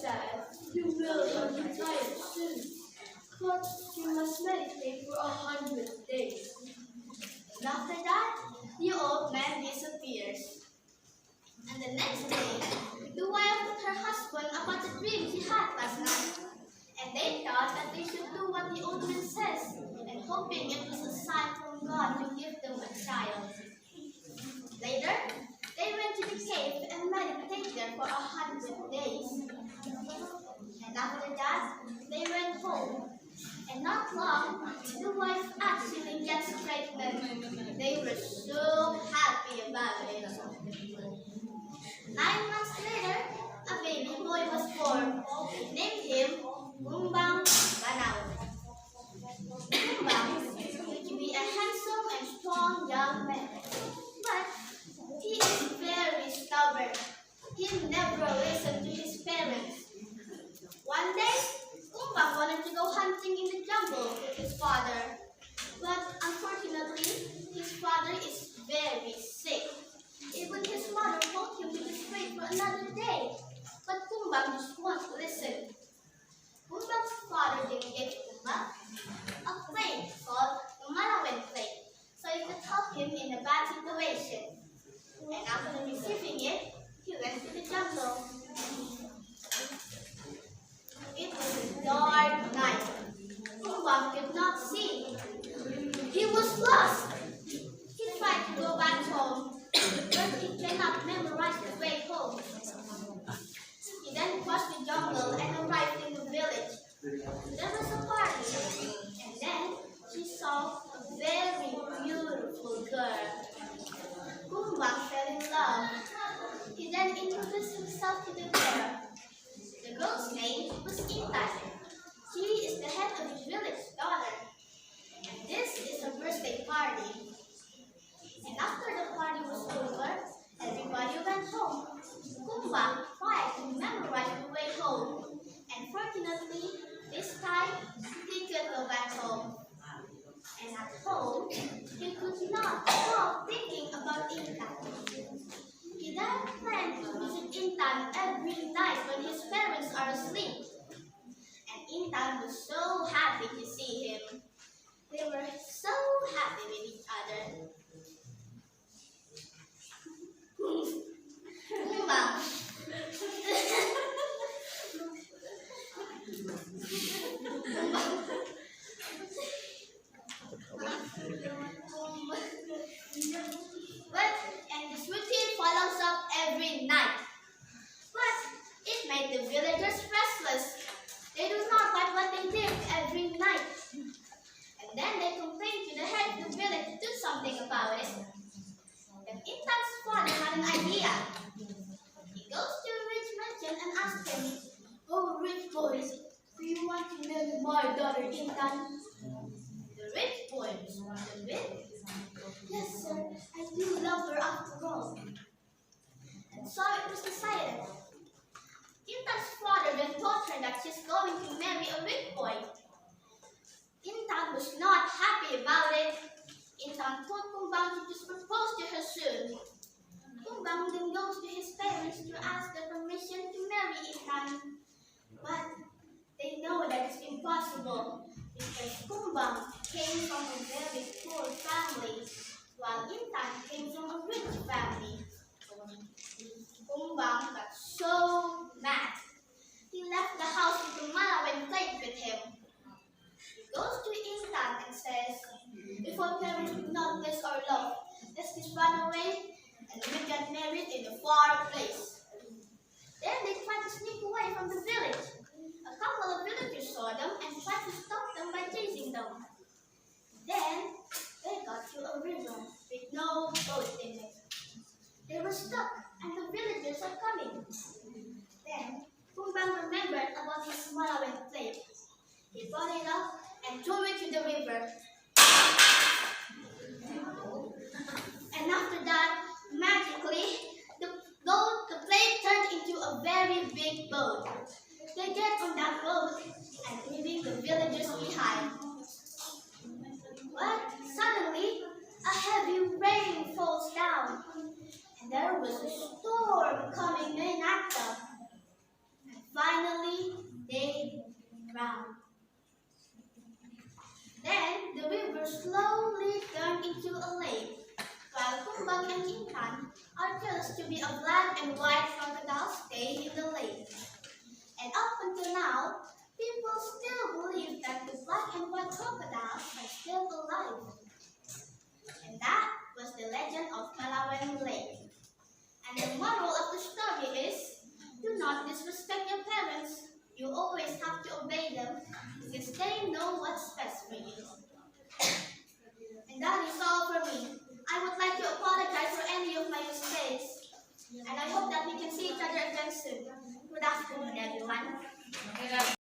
sad. You will be tired soon, but you must meditate for 100 days. And after that, the old man disappears. And the next day, the wife told her husband about the dream she had last night. And they thought that they should do what the old man says, and hoping it was a sign from God to give them a child. Later, they went to the cave and meditated there for 100 days. And after that, they went home. And not long, the wife actually gets pregnant. They were so happy about it. 9 months later, a baby boy was born. They named him Kumbang Banaw. Kumbang used to be a handsome and strong young man, but he is very stubborn. He never listened to his parents. One day, Kumbang wanted to go hunting in the jungle with his father, but unfortunately, his father is very sick. Even his mother told him to just wait for another day, but Kumbang just won't listen. Kumbang's father then gave Kumbang a plate called the Malawan plate, so it could help him in a bad situation. And after receiving it, he went to the jungle. It was a dark night. Kumbang could not see. He was lost. He tried to go back home, but he cannot memorize the way home. He then crossed the jungle and arrived in the village. There was a party, and then he saw a very beautiful girl. Kumbang fell in love. He then introduced himself to the girl. The girl's name was Intan. She is the head of the village daughter. And this is a birthday party. And after the party was over, everybody went home. Kumbang tried to memorize the way home. And fortunately, this time, he could go back home. And at home, he could not stop thinking about Intan. He then planned to visit Intan every night when his parents are asleep. And Intan was so happy to see him. They were so happy with each other. Kumbang. And this routine follows up every night. But it made the villagers restless. They do not like what they did every night. And then they complained to the head of the village to do something about it. Then Intan's father had an idea. He goes to a rich merchant and asks him, "Oh, rich boy, do you want to marry my daughter Intan?" The rich boy responded with, "Yes, sir, I do love her after all." And so it was decided. Intan's father then told her that she's going to marry a rich boy. Intan was not happy about it. Intan told Kumbang to just propose to her soon. Kumbang then goes to his parents to ask their permission to marry Intan. But they know that it's impossible because Kumbang came from a very poor family, while Intan came from a rich family. Kumbang got so mad. He left the house with the Malawan plate with him. He goes to Intan and says, "If our parents would not bless our love, let's just run away and we get married in a far place." Then they tried to sneak away from the village. A couple of villagers saw them and tried to stop them by chasing them. Then they got to a river with no boat in it. They were stuck and the villagers are coming. Then Kumbang remembered about his Malawan plate. He brought it up and threw it to the river. And after that, magically, the plate turned into a very big boat. They get on that boat and leaving the villagers behind. But suddenly, a heavy rain falls down, and there was a storm coming in at them. And finally, to be a black and white crocodile staying in the lake. And up until now, people still believe that the black and white crocodile are still alive. And that was the legend of Palangkaraya Lake. And the moral of the story is, do not disrespect your parents. You always have to obey them because they know what's best for you. And that is all for me. I would like to apologize for any of my mistakes. And I hope that we can see each other again soon. Good afternoon, everyone.